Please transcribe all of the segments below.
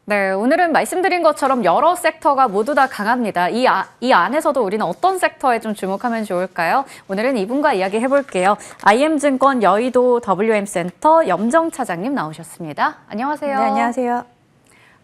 네, 오늘은 말씀드린 것처럼 여러 섹터가 모두 다 강합니다. 이 안에서도 우리는 어떤 섹터에 좀 주목하면 좋을까요? 오늘은 이분과 이야기 해볼게요. IM증권 여의도 WM센터 염정 차장님 나오셨습니다. 안녕하세요. 네, 안녕하세요.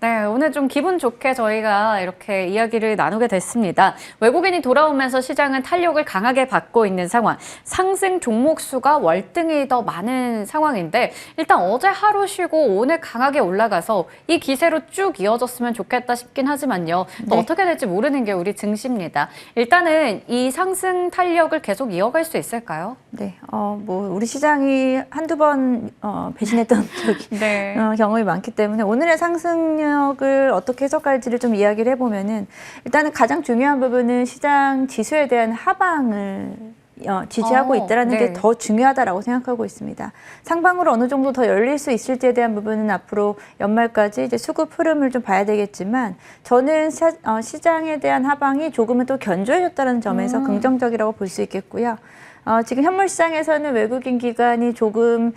네, 오늘 좀 기분 좋게 저희가 이렇게 이야기를 나누게 됐습니다. 외국인이 돌아오면서 시장은 탄력을 강하게 받고 있는 상황. 상승 종목 수가 월등히 더 많은 상황인데 일단 어제 하루 쉬고 오늘 강하게 올라가서 이 기세로 쭉 이어졌으면 좋겠다 싶긴 하지만요. 또 네. 어떻게 될지 모르는 게 우리 증시입니다. 일단은 이 상승 탄력을 계속 이어갈 수 있을까요? 네, 우리 시장이 한두 번 배신했던 네. 경험이 많기 때문에 오늘의 상승력을 어떻게 해석할지를 좀 이야기를 해보면은 일단은 가장 중요한 부분은 시장 지수에 대한 하방을 지지하고 있다는 게 더 중요하다라고 생각하고 있습니다. 상방으로 어느 정도 더 열릴 수 있을지에 대한 부분은 앞으로 연말까지 이제 수급 흐름을 좀 봐야 되겠지만 저는 시장에 대한 하방이 조금은 또 견조해졌다는 점에서 긍정적이라고 볼 수 있겠고요. 지금 현물 시장에서는 외국인 기관이 조금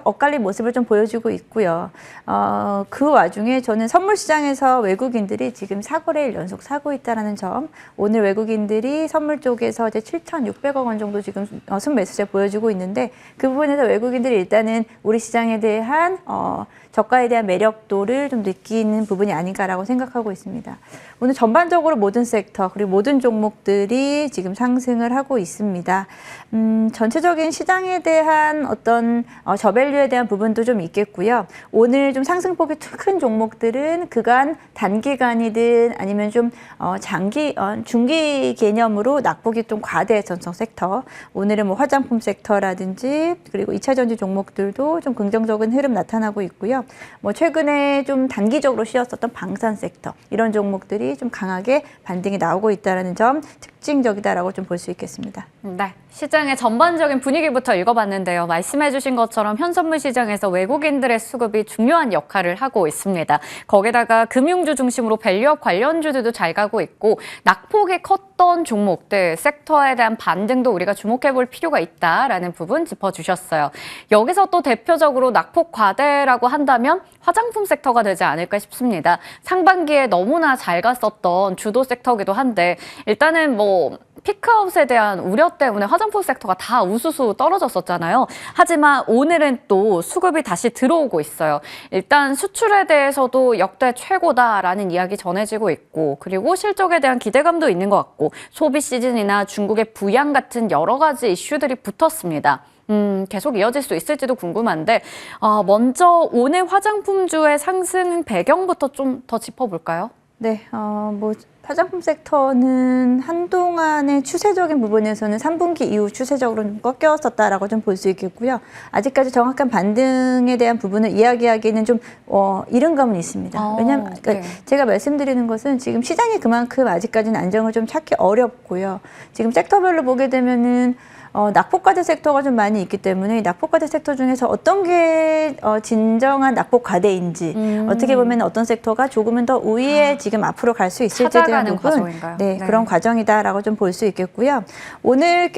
엇갈린 모습을 좀 보여주고 있고요. 그 와중에 저는 선물 시장에서 외국인들이 지금 4거래일 연속 사고 있다는 점, 오늘 외국인들이 선물 쪽에서 이제 7,600억 원 정도 지금 순매수세 보여주고 있는데 그 부분에서 외국인들이 일단은 우리 시장에 대한 저가에 대한 매력도를 좀 느끼는 부분이 아닌가라고 생각하고 있습니다. 오늘 전반적으로 모든 섹터 그리고 모든 종목들이 지금 상승을 하고 있습니다. 전체적인 시장에 대한 어떤 저밸류에 대한 부분도 좀 있겠고요. 오늘 좀 상승폭이 큰 종목들은 그간 단기간이든 아니면 좀 중기 개념으로 낙폭이 좀 과대했던 섹터. 오늘은 뭐 화장품 섹터라든지 그리고 2차 전지 종목들도 좀 긍정적인 흐름 나타나고 있고요. 뭐 최근에 좀 단기적으로 쉬었었던 방산 섹터 이런 종목들이 좀 강하게 반등이 나오고 있다는 점 특징적이다라고 좀 볼 수 있겠습니다. 네, 시장의 전반적인 분위기부터 읽어봤는데요. 말씀해주신 것처럼 현선물 시장에서 외국인들의 수급이 중요한 역할을 하고 있습니다. 거기다가 금융주 중심으로 밸류업 관련주들도 잘 가고 있고 낙폭이 컸던 종목들, 섹터에 대한 반등도 우리가 주목해볼 필요가 있다라는 부분 짚어주셨어요. 여기서 또 대표적으로 낙폭 과대라고 한다면 화장품 섹터가 되지 않을까 싶습니다. 상반기에 너무나 잘 갔었던 주도 섹터기도 한데 일단은 뭐 피크아웃에 대한 우려 때문에 화장품 섹터가 다 우수수 떨어졌었잖아요. 하지만 오늘은 또 수급이 다시 들어오고 있어요. 일단 수출에 대해서도 역대 최고다라는 이야기 전해지고 있고 그리고 실적에 대한 기대감도 있는 것 같고 소비 시즌이나 중국의 부양 같은 여러 가지 이슈들이 붙었습니다. 계속 이어질 수 있을지도 궁금한데 먼저 오늘 화장품주의 상승 배경부터 좀 더 짚어볼까요? 네, 화장품 섹터는 한동안의 추세적인 부분에서는 3분기 이후 추세적으로 좀 꺾였었다라고 좀 볼 수 있겠고요. 아직까지 정확한 반등에 대한 부분을 이야기하기는 좀 이른 감은 있습니다. 왜냐하면 네. 제가 말씀드리는 것은 지금 시장이 그만큼 아직까지는 안정을 좀 찾기 어렵고요. 지금 섹터별로 보게 되면은 낙폭과대 섹터가 좀 많이 있기 때문에 낙폭과대 sek터 중에서 어떤 게 진정한 낙폭과대인지 어떻게 보면 어떤 섹터가 조금은 더 우위에 지금 앞으로 갈 수 있을지에 대한 부분 과정인가요? 네, 그런 과정이다라고 좀 볼 수 있겠고요. 오늘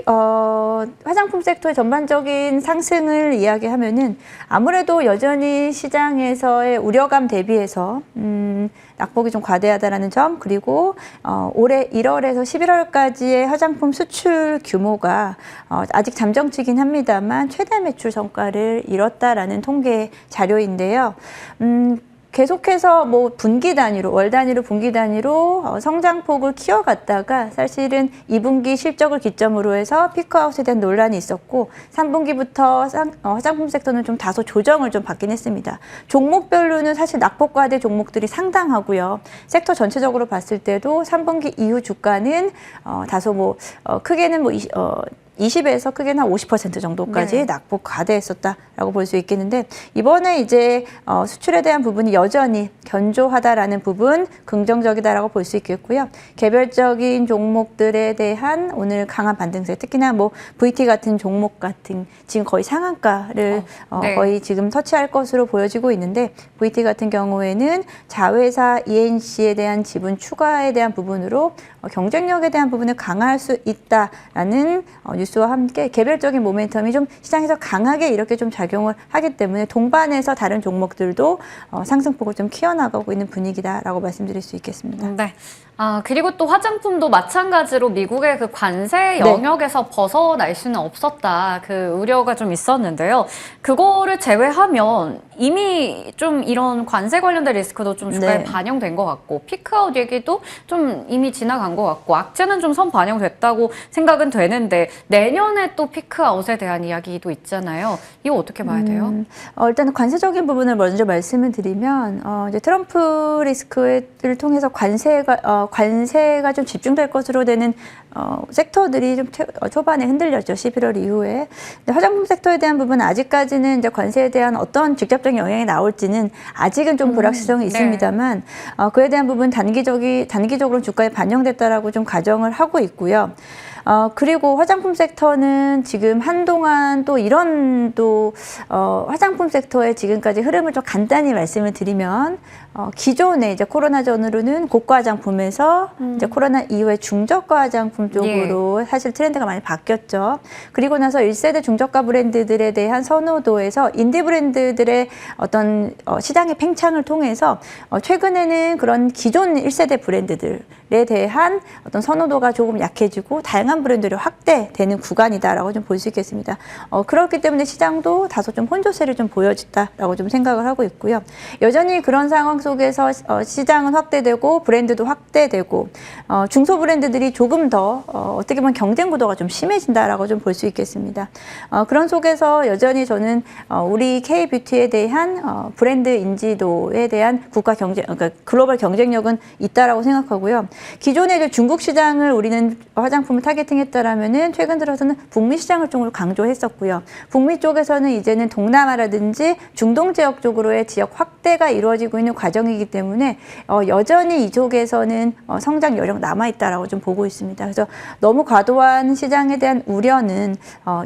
화장품 섹터의 전반적인 상승을 이야기하면은 아무래도 여전히 시장에서의 우려감 대비해서 낙폭이 좀 과대하다라는 점 그리고 올해 1월에서 11월까지의 화장품 수출 규모가 아직 잠정치긴 합니다만 최대 매출 성과를 이뤘다라는 통계 자료인데요. 계속해서 뭐 분기 단위로 월 단위로 분기 단위로 성장폭을 키워갔다가 사실은 2분기 실적을 기점으로 해서 피크아웃에 대한 논란이 있었고 3분기부터 화장품 섹터는 좀 다소 조정을 좀 받긴 했습니다. 종목별로는 사실 낙폭과대 종목들이 상당하고요. 섹터 전체적으로 봤을 때도 3분기 이후 주가는 다소 크게는 20에서 크게는 한 50% 정도까지 낙폭 과대했었다라고 볼 수 있겠는데 이번에 이제 수출에 대한 부분이 여전히 견조하다라는 부분 긍정적이다라고 볼 수 있겠고요. 개별적인 종목들에 대한 오늘 강한 반등세 특히나 뭐 VT 같은 종목 같은 지금 거의 상한가를 거의 지금 터치할 것으로 보여지고 있는데 VT 같은 경우에는 자회사 ENC에 대한 지분 추가에 대한 부분으로 경쟁력에 대한 부분을 강화할 수 있다라는 뉴스와 함께 개별적인 모멘텀이 좀 시장에서 강하게 이렇게 좀 작용을 하기 때문에 동반해서 다른 종목들도 상승폭을 좀 키워나가고 있는 분위기다라고 말씀드릴 수 있겠습니다. 네. 그리고 또 화장품도 마찬가지로 미국의 그 관세 영역에서 벗어날 수는 없었다. 그 우려가 좀 있었는데요. 그거를 제외하면 이미 좀 이런 관세 관련된 리스크도 좀 주가에 반영된 것 같고, 피크아웃 얘기도 좀 이미 지나간 것 같고, 악재는 좀 선 반영됐다고 생각은 되는데, 내년에 또 피크아웃에 대한 이야기도 있잖아요. 이거 어떻게 봐야 돼요? 일단 관세적인 부분을 먼저 말씀을 드리면, 이제 트럼프 리스크를 통해서 관세가 좀 집중될 것으로 되는 섹터들이 좀 초반에 흔들렸죠. 11월 이후에. 근데 화장품 섹터에 대한 부분은 아직까지는 이제 관세에 대한 어떤 직접적인 영향이 나올지는 아직은 좀 불확실성이 있습니다만, 그에 대한 부분 단기적으로 주가에 반영됐다라고 좀 가정을 하고 있고요. 그리고 화장품 섹터는 지금 한동안 또 이런 화장품 섹터의 지금까지 흐름을 좀 간단히 말씀을 드리면, 기존에 이제 코로나 전으로는 고가 화장품에서 이제 코로나 이후에 중저가 화장품 쪽으로 사실 트렌드가 많이 바뀌었죠. 그리고 나서 1세대 중저가 브랜드들에 대한 선호도에서 인디 브랜드들의 어떤 시장의 팽창을 통해서 최근에는 그런 기존 1세대 브랜드들에 대한 어떤 선호도가 조금 약해지고 다양한 브랜드로 확대되는 구간이다라고 좀 볼 수 있겠습니다. 그렇기 때문에 시장도 다소 좀 혼조세를 좀 보여줬다라고 좀 생각을 하고 있고요. 여전히 그런 상황 속에서 시장은 확대되고 브랜드도 확대되고 중소 브랜드들이 조금 더 어떻게 보면 경쟁 구도가 좀 심해진다라고 좀 볼 수 있겠습니다. 그런 속에서 여전히 저는 우리 K뷰티에 대한 브랜드 인지도에 대한 그러니까 글로벌 경쟁력은 있다라고 생각하고요. 기존에 이제 중국 시장을 우리는 화장품을 타겟팅했다라면은 최근 들어서는 북미 시장을 좀 강조했었고요. 북미 쪽에서는 이제는 동남아라든지 중동 지역 쪽으로의 지역 확대가 이루어지고 있는 과정이기 때문에 여전히 이쪽에서는 성장 여력 남아있다라고 좀 보고 있습니다. 그래서 너무 과도한 시장에 대한 우려는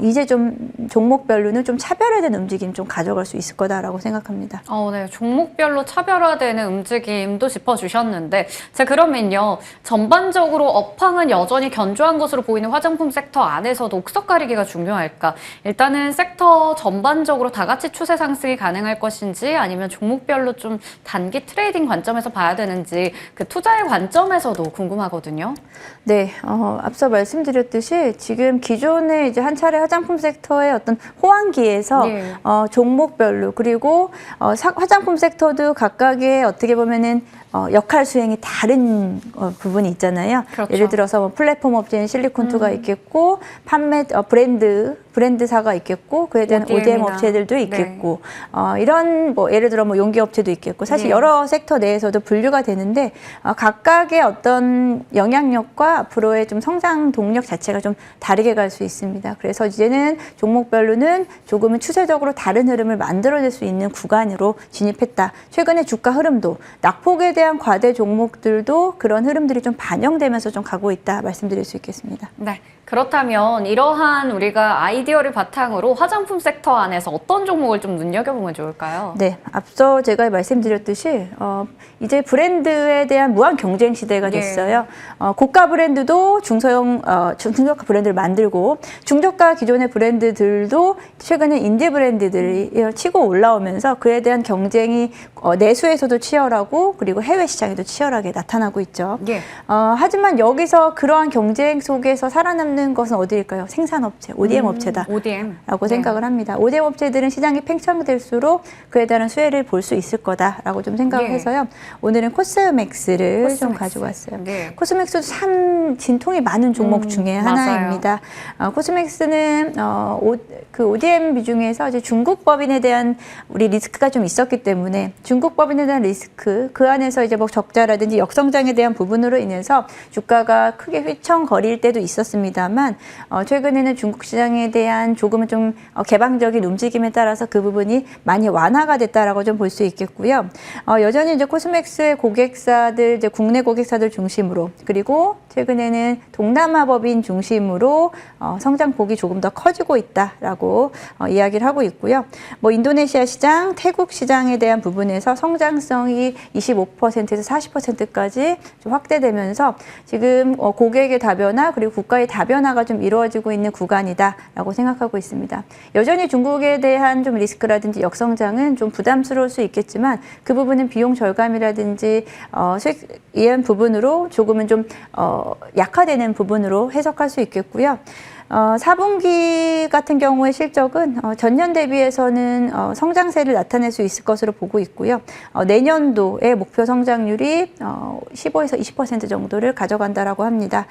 이제 좀 종목별로는 좀 차별화된 움직임 좀 가져갈 수 있을 거다라고 생각합니다. 네. 종목별로 차별화되는 움직임도 짚어주셨는데, 그러면요. 전반적으로 업황은 여전히 견조한 것으로 보이는 화장품 섹터 안에서도 옥석 가리기가 중요할까? 일단은 섹터 전반적으로 다 같이 추세 상승이 가능할 것인지, 아니면 종목별로 좀 단기 트레이딩 관점에서 봐야 되는지, 그 투자의 관점에서도 궁금하거든요. 네, 앞서 말씀드렸듯이 지금 기존에 이제 한 차례 화장품 섹터의 어떤 호황기에서 종목별로, 그리고 화장품 섹터도 각각의 어떻게 보면은 역할 수행이 다른 부분이 있잖아요. 그렇죠. 예를 들어서 뭐 플랫폼 업체인 실리콘투가 있겠고, 브랜드사가 있겠고, 그에 대한 ODM 업체들도 있겠고, 이런 뭐 예를 들어 뭐 용기 업체도 있겠고, 사실 여러 섹터 내에서도 분류가 되는데, 각각의 어떤 영향력과 앞으로의 좀 성장 동력 자체가 좀 다르게 갈 수 있습니다. 그래서 이제는 종목별로는 조금은 추세적으로 다른 흐름을 만들어낼 수 있는 구간으로 진입했다. 최근에 주가 흐름도 낙폭에 대한 과대 종목들도 그런 흐름들이 좀 반영되면서 좀 가고 있다 말씀드릴 수 있겠습니다. 네. 그렇다면 이러한 우리가 아이디어를 바탕으로 화장품 섹터 안에서 어떤 종목을 좀 눈여겨보면 좋을까요? 네, 앞서 제가 말씀드렸듯이 이제 브랜드에 대한 무한 경쟁 시대가 됐어요. 고가 브랜드도 중저가 브랜드를 만들고, 중저가 기존의 브랜드들도 최근에 인디 브랜드들이 치고 올라오면서 그에 대한 경쟁이 내수에서도 치열하고, 그리고 해외 시장에도 치열하게 나타나고 있죠. 하지만 여기서 그러한 경쟁 속에서 살아남는 것은 어디일까요? 생산업체, ODM 업체다라고 생각을 합니다. ODM 업체들은 시장이 팽창될수록 그에 대한 수혜를 볼 수 있을 거다라고 좀 생각을 해서요. 오늘은 코스맥스를 좀 가지고 왔어요. 코스맥스도 참 진통이 많은 종목 중에 하나입니다. 코스맥스는 그 ODM 비중에서 이제 중국 법인에 대한 우리 리스크가 좀 있었기 때문에, 중국 법인에 대한 리스크, 그 안에서 이제 뭐 적자라든지 역성장에 대한 부분으로 인해서 주가가 크게 휘청거릴 때도 있었습니다만, 최근에는 중국 시장에 대한 대한 조금은 좀 개방적인 움직임에 따라서 그 부분이 많이 완화가 됐다라고 좀 볼 수 있겠고요. 여전히 이제 코스맥스의 고객사들, 이제 국내 고객사들 중심으로, 그리고 최근에는 동남아 법인 중심으로 성장폭이 조금 더 커지고 있다라고 이야기를 하고 있고요. 뭐 인도네시아 시장, 태국 시장에 대한 부분에서 성장성이 25%에서 40%까지 좀 확대되면서 지금 고객의 다변화 그리고 국가의 다변화가 좀 이루어지고 있는 구간이다라고 생각하고 있습니다. 여전히 중국에 대한 좀 리스크라든지 역성장은 좀 부담스러울 수 있겠지만 그 부분은 비용 절감이라든지 수익 이한 부분으로 조금은 좀 약화되는 부분으로 해석할 수 있겠고요. 4분기 같은 경우의 실적은 전년 대비해서는 성장세를 나타낼 수 있을 것으로 보고 있고요. 내년도의 목표 성장률이 15에서 20% 정도를 가져간다라고 합니다.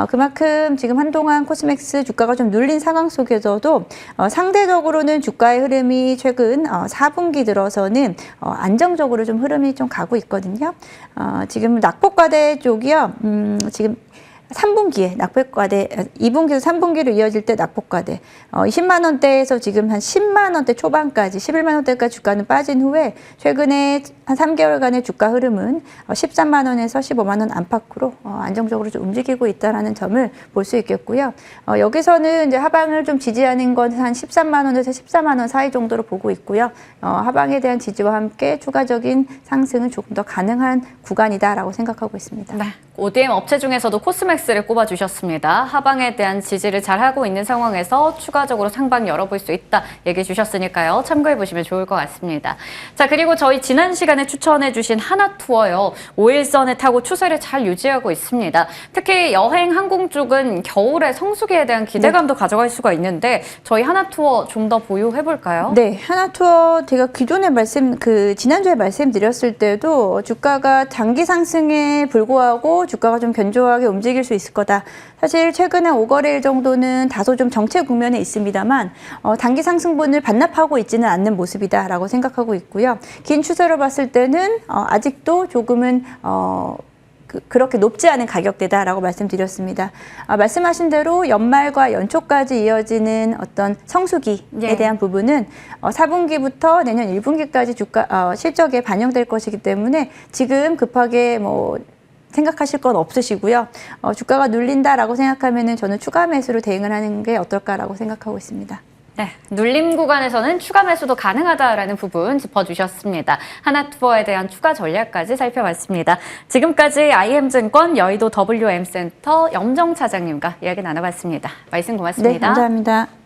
그만큼 지금 한동안 코스맥스 주가가 좀 눌린 상황 속에서도 상대적으로는 주가의 흐름이 최근 4분기 들어서는 안정적으로 좀 흐름이 좀 가고 있거든요. 지금 낙폭과대 쪽이요. 지금 3분기에 낙폭과대, 2분기에서 3분기로 이어질 때 낙폭과대 20만 원대에서 지금 한 10만 원대 초반까지 11만 원대까지 주가는 빠진 후에 최근에 한 3개월간의 주가 흐름은 13만 원에서 15만 원 안팎으로 안정적으로 좀 움직이고 있다는 점을 볼 수 있겠고요. 여기서는 이제 하방을 좀 지지하는 건 한 13만 원에서 14만 원 사이 정도로 보고 있고요. 하방에 대한 지지와 함께 추가적인 상승은 조금 더 가능한 구간이다라고 생각하고 있습니다. 네. ODM 업체 중에서도 코스맥스를 꼽아주셨습니다. 하방에 대한 지지를 잘하고 있는 상황에서 추가적으로 상방 열어볼 수 있다 얘기해 주셨으니까요. 참고해보시면 좋을 것 같습니다. 자, 그리고 저희 지난 시간에 추천해주신 하나투어요. 5일선에 타고 추세를 잘 유지하고 있습니다. 특히 여행 항공 쪽은 겨울에 성수기에 대한 기대감도 가져갈 수가 있는데 저희 하나투어 좀 더 보유해볼까요? 네, 하나투어 제가 기존에 지난주에 말씀드렸을 때도 주가가 장기 상승에 불구하고 주가가 좀 견조하게 움직일 수 있을 거다. 사실 최근에 5거래일 정도는 다소 좀 정체 국면에 있습니다만 단기 상승분을 반납하고 있지는 않는 모습이다라고 생각하고 있고요. 긴 추세로 봤을 때는 아직도 조금은 그렇게 높지 않은 가격대다라고 말씀드렸습니다. 말씀하신 대로 연말과 연초까지 이어지는 어떤 성수기에 대한 부분은 4분기부터 내년 1분기까지 주가 실적에 반영될 것이기 때문에 지금 급하게 생각하실 건 없으시고요. 주가가 눌린다라고 생각하면은 저는 추가 매수로 대응을 하는 게 어떨까라고 생각하고 있습니다. 네, 눌림 구간에서는 추가 매수도 가능하다라는 부분 짚어주셨습니다. 하나투어에 대한 추가 전략까지 살펴봤습니다. 지금까지 IM증권 여의도 WM센터 염정 차장님과 이야기 나눠봤습니다. 말씀 고맙습니다. 네, 감사합니다.